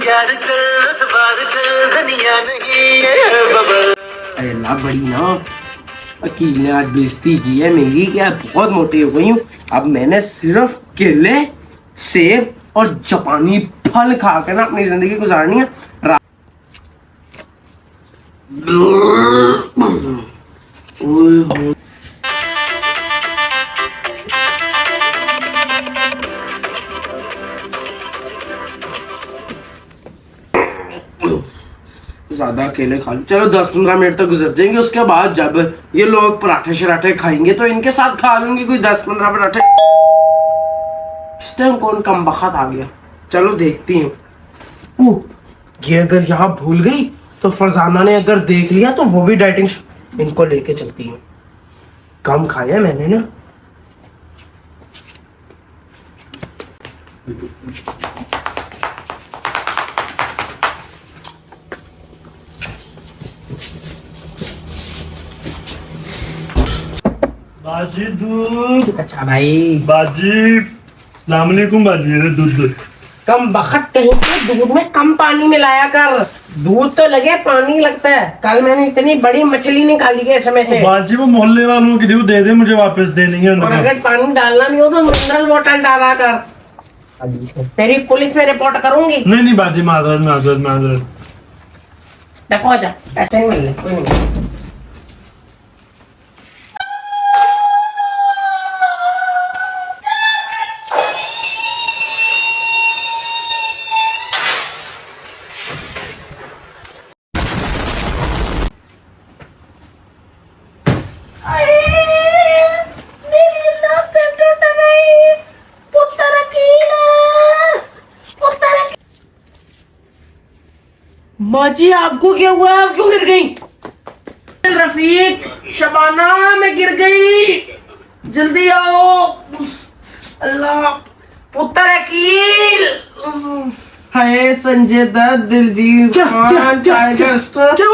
प्यार चल सवार चल दुनिया नहीं है बबल। अरे ला बड़ी ना अकील ने आज बेइज्जती की है मेरी, क्या बहुत मोटी हो गई हूँ। अब मैंने सिर्फ केले, सेब और जापानी फल खा कर ना अपनी जिंदगी गुजारनी है। ज्यादा अकेले खा लो, चलो 10-15 मिनट तक गुजर जाएंगे। उसके बाद जब ये लोग पराठे शराठे खाएंगे तो इनके साथ खा लूंगी कोई 10-15 पराठे। इस टाइम कौन कम बखत आ गया, चलो देखती हूँ। ये अगर यहाँ भूल गई तो फरजाना ने अगर देख लिया तो वो भी डाइटिंग, इनको लेके चलती हूँ। कम खाया मैंने ना। बाजी दूध। अच्छा भाई बाजी अस्सलाम वालेकुम बाजी, ये दूध कम बखत कहीं पे दूध में कम पानी मिलाया कर। दूध तो लगे पानी लगता है। कल मैंने इतनी बड़ी मछली निकाली है समय से। बाजी वो मोहल्ले वालों की दूध दे दे, मुझे वापस दे नहीं है। और अगर पानी डालना भी हो तो मिनरल वाटर डाला कर। तेरी पुलिस में रिपोर्ट करूंगी। नहीं बाजी, माजरत। देखो जा ऐसे ही मिल ले, कोई नहीं। माँ जी आपको क्या हुआ, आप क्यों गिर गई? रफीक, शबाना, मैं गिर गई, जल्दी आओ। अल्लाह, पुत्र अकील। हाय संजय दत्त, दिलजीत खान, टाइगर स्टार। क्या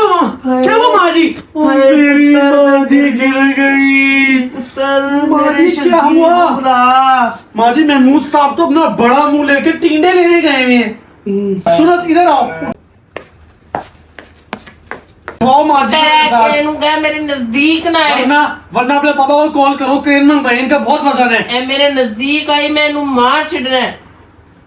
हुआ माँ जी? मेरी माजी गिर गई। माजी क्या हुआ? माँ जी महमूद साहब तो अपना बड़ा मुंह लेके टिंडे लेने गए हुए हैं। सुनत इधर आओ। मेरे नजदीक ना है, वरना अपने पापा को कॉल करो, क्रेन मंगवाई, इनका बहुत वजन है। मेरे नजदीक आई, मैं मार छिड़ना है।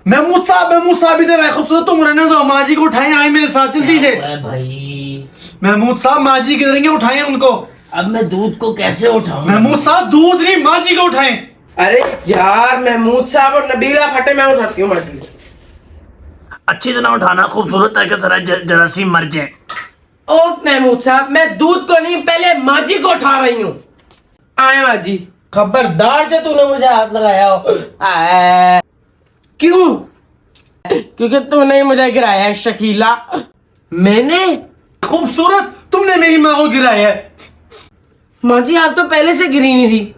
महमूद साहब इधर आए, खूबसूरत तुम रहने दो, माँ जी को उठाए, आए मेरे साथ जल्दी से। भाई महमूद साहब माँ जी गिरेंगे, उठाए उनको। अब मैं दूध को कैसे उठाऊं? महमूद साहब दूध नहीं, माँ जी को उठाए। अरे यार महमूद साहब और नबीला फटे, मैं उठाती हूँ। अच्छी तरह उठाना, खूबसूरत है कि जरा सी मर जाए। ओ महमूद साहब, मैं दूध को नहीं, पहले माजी को उठा रही हूँ। आए माजी, खबरदार जो तूने मुझे हाथ लगाया हो। क्यों? क्योंकि तूने मुझे गिराया है शकीला। मैंने? खूबसूरत, तुमने मेरी माँ को गिराया है। माजी आप तो पहले से गिरी नहीं थी।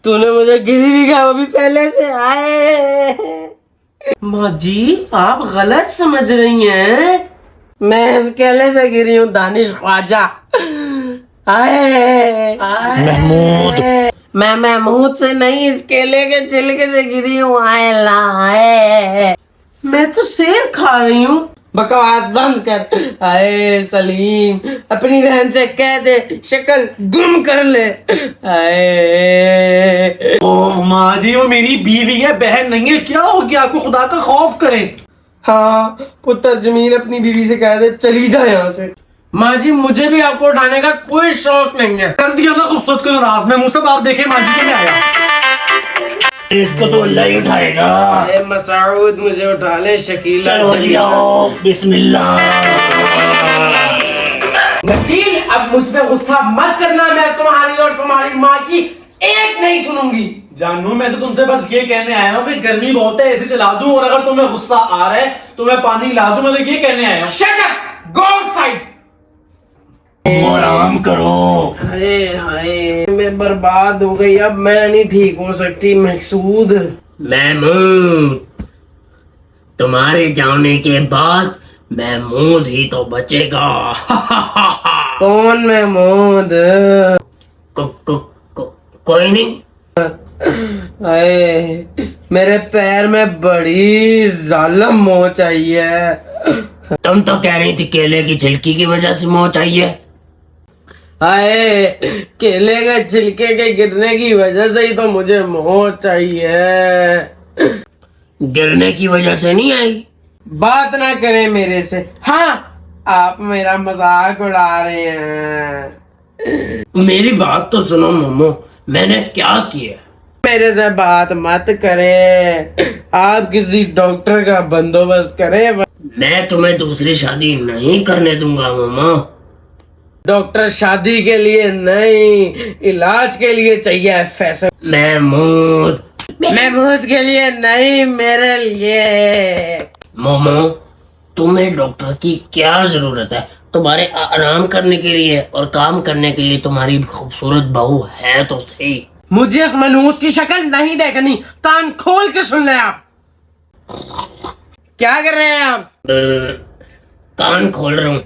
तूने मुझे गिरी नहीं कहा, वो भी पहले से। आए माजी आप गलत समझ रही हैं, मैं इस केले से गिरी हूँ, दानिश ख्वाजा। महमूद, मैं महमूद से नहीं, इस केले के छिलके से गिरी हूँ। आए मैं तो सेब खा रही हूँ। बकवास बंद कर। आए सलीम, अपनी बहन से कह दे शक्ल गुम कर ले। आए ओह माँ जी, वो मेरी बीवी है, बहन नहीं है। क्या हो गया आपको, खुदा का खौफ करें। हाँ पुत्र जमीन अपनी बीवी से कह दे चली जा यहाँ से। माँ जी मुझे भी आपको उठाने का कोई शौक नहीं है। कर दिया ना खूबसूरत को नाराज। में मुझसे आप देखे माँ जी को नहीं आया। इसको तो अल्लाह ही उठाएगा। अरे मसूद मुझे उठा ले, शकीला चलो आओ, बिस्मिल्लाह। नबील अब मुझ पे गुस्सा मत करना, मैं तुम्हारी और तुम्हारी माँ की एक नहीं सुनूंगी। जानू, मैं तो तुमसे बस ये कहने आया हूँ कि गर्मी बहुत है, ऐसे चला दूं, और अगर तुम्हें गुस्सा आ रहा है तो मैं पानी ला दूं। मैं तो ये कहने आया हूँ। Shut up, go outside. आराम करो। हाय हाय, मैं बर्बाद हो गई, अब मैं नहीं ठीक हो सकती। मकसूद, महमूद, तुम्हारे जाने के बाद महमूद ही तो बचेगा। कौन महमूद? कोई नहीं, अरे मेरे पैर में बड़ी जालिम मोच आई है। तुम तो कह रही थी केले की छिलकी की वजह से मोच आई है। आए केले के छिलके के गिरने की वजह से ही तो मुझे मोच आई है। गिरने की वजह से नहीं आई। बात ना करें मेरे से। हाँ, आप मेरा मजाक उड़ा रहे हैं। मेरी बात तो सुनो मोमो, मैंने क्या किया। मेरे से बात मत करें, आप किसी डॉक्टर का बंदोबस्त करें। मैं तुम्हें दूसरी शादी नहीं करने दूंगा मोमो। डॉक्टर शादी के लिए नहीं, इलाज के लिए चाहिए फैसला। महमूद के लिए नहीं, मेरे लिए। मोमो, तुम्हें डॉक्टर की क्या जरूरत है? तुम्हारे आराम करने के लिए और काम करने के लिए तुम्हारी खूबसूरत बहू है तो सही। मुझे इस मनहूस की शक्ल नहीं देखनी। कान खोल के सुन ले आप। क्या कर रहे हैं आप? कान खोल रहा हूँ,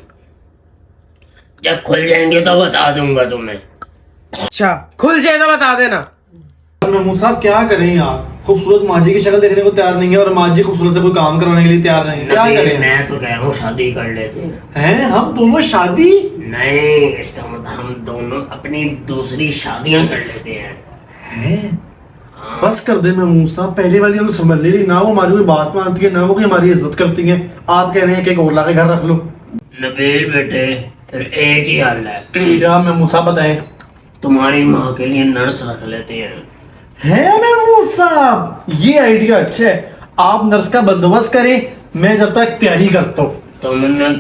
जब खुल जाएंगे तो बता दूंगा तुम्हें। अच्छा, खुल जाए तो बता देना। महमूद साहब क्या करें यार, खूबसूरत माजी की शक्ल देखने को तैयार नहीं है और माजी खूबसूरत से कोई काम करवाने के लिए तैयार नहीं है। क्या करें? मैं तो कह रहा हूँ शादी कर लेते हैं हम दोनों शादी? नहीं, इसका मतलब हम दोनों अपनी दूसरी शादियां कर लेते हैं। बस कर दे महमूद साहब, पहले वाली हम समझ ले रही ना, वो हमारी कोई बात मानती है ना वो कोई हमारी इज्जत करती है। आप कह रहे हैं कि एक और लाके घर रख लो। नबील बेटे, फिर एक ही हाल है। क्या महमूद साहब बताएं? तुम्हारी माँ के लिए नर्स रख लेते हैं। है महमूद साहब, ये आइडिया अच्छा है। आप नर्स का बंदोबस्त करें, मैं जब तक तैयारी करता हूँ। तुमने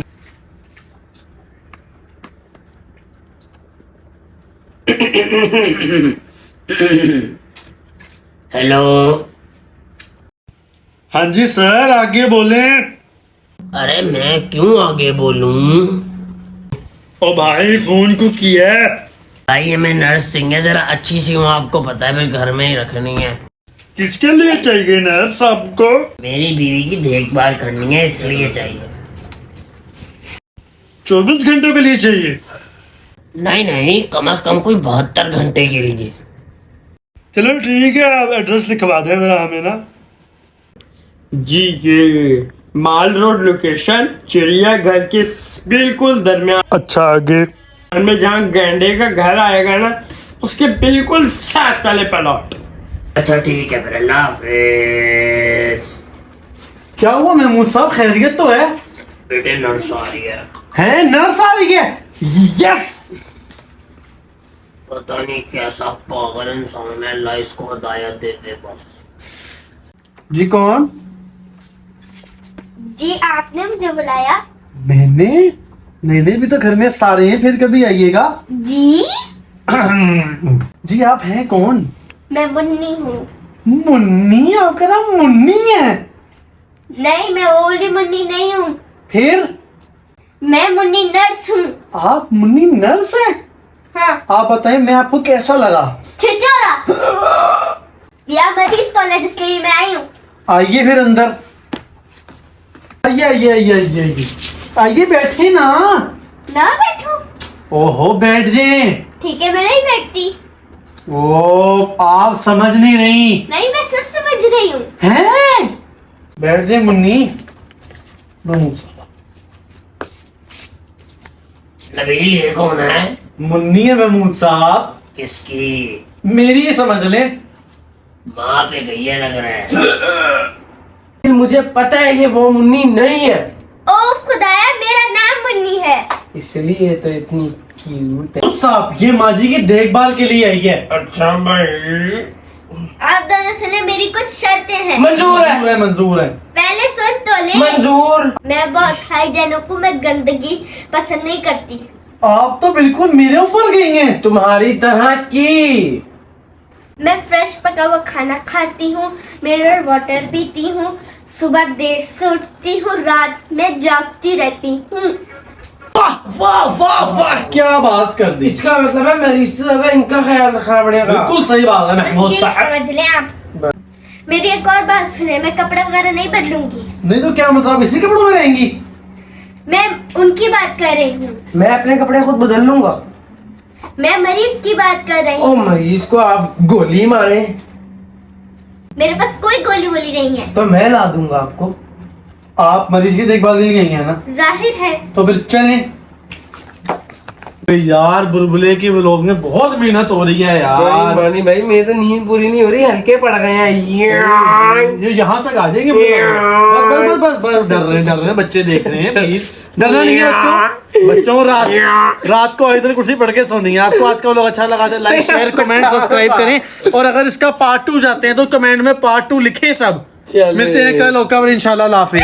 हेलो। हाँ जी सर, आगे बोले। अरे मैं क्यों आगे बोलूं? ओ भाई, फोन को किया है। भाई ये मैं नर्स सिंह है, जरा अच्छी सी हूँ, आपको पता है, फिर घर में ही रखनी है। किसके लिए चाहिए नर्स आपको? मेरी बीवी की देखभाल करनी है, इसलिए चाहिए। 24 घंटों के लिए चाहिए? नहीं नहीं, कम से कम कोई 72 घंटे के लिए। चलो ठीक है, आप एड्रेस लिखवा दें जरा हमें ना। जी, ये माल रोड लोकेशन, चिड़ियाघर के बिल्कुल दरमियान अच्छा, आगे? में जहाँ गैंडे का घर आएगा ना, उसके बिल्कुल साथ वाले प्लॉट। अच्छा ठीक है, फिर अल्लाह हाफिज। क्या हुआ महमूद साहब, खैरियत तो है? बेटे नर्स आ रही है। हैं, नर्स आ रही है? यस। पता नहीं कैसा पागल इंसान है, अल्लाह इसको हिदायत दे दे बस। जी कौन? जी आपने मुझे बुलाया? मैंने? नहीं भी तो घर में सारे हैं, फिर कभी आइएगा। जी जी आप हैं कौन? मैं मुन्नी हूँ। मुन्नी? आपका नाम मुन्नी है? नहीं, मैं ओल्डी मुन्नी नहीं हूँ। फिर? मैं मुन्नी नर्स हूँ। आप मुन्नी नर्स हैं? हाँ। आप बताएं, मैं आपको कैसा लगा? छिछोरा। यह मरीज कॉलेज, इसके लिए मैं आई हूँ। आइए फिर अंदर। आइए आइए आइए आइए आइए आइए, बैठे ना। ना बैठूं? ओहो, बैठ जाए। ठीक है, मैं नहीं बैठती। ओ, आप समझ नहीं रही। नहीं, मैं सब समझ रही हूँ। हैं? बैठ जाए मुन्नी। नबील ये कौन है? मुन्नी है महमूद साहब। किसकी? मेरी ही समझ ले। माँ पे गई है लग रहा है। मुझे पता है ये वो मुन्नी नहीं है। ओ खुदाया, मेरा नाम मुन्नी है। इसलिए तो इतनी क्यूट है। साहब, ये माजी की देखभाल के लिए आई है। अच्छा भाई, आप दोनों से ना मेरी कुछ शर्तें हैं। मंजूर है। मंजूर है। पहले सुन तो ले। मंजूर। मैं बहुत हाइजेनिक हूँ, मैं गंदगी पसंद नहीं करती। आप तो बिल्कुल मेरे ऊपर गई हैं। तुम्हारी तरह की। मैं फ्रेश पका हुआ खाना खाती हूँ, मिनरल वाटर पीती हूँ, सुबह देर से उठती हूँ, रात में जागती रहती हूँ। वाह वाह वाह वाह, क्या बात कर दी। इसका मतलब है मेरी से ज्यादा इनका ख्याल रखना पड़ेगा। बिल्कुल सही बात है बस महमूद ये साहब। समझ लें आप। मेरी एक और बात सुने, मैं कपड़ा वगैरह नहीं बदलूंगी। नहीं तो क्या मतलब, इसी कपड़ों में रहेंगी? मैं उनकी बात कर रही हूँ। मैं अपने कपड़े खुद बदल लूंगा। मैं मरीज की बात कर रही ओ हूँ। मरीज को आप गोली मारे। मेरे पास कोई गोली वोली नहीं है। तो मैं ला दूंगा आपको। आप मरीज की देखभाल के लिए आई हैं ना, जाहिर है। तो फिर चलें। यार बुलबुले की व्लॉग में बहुत मेहनत हो रही है यार। मानी भाई मेरी तो नींद पूरी नहीं हो रही, हल्के पड़ गए हैं ये यहाँ तक आ जाएंगे। बस बस बस बस डर रहे हैं, बच्चे देख रहे हैं, प्लीज डरना नहीं है बच्चों। रात को इधर कुर्सी पढ़ के सोनी है। आपको आज का व्लॉग अच्छा लगा तो लाइक शेयर कमेंट सब्सक्राइब करें, और अगर इसका पार्ट 2 चाहते हैं तो कमेंट में पार्ट 2 लिखें सब। मिलते हैं कल, ओके इंशाल्लाह, अल्लाह हाफिज़।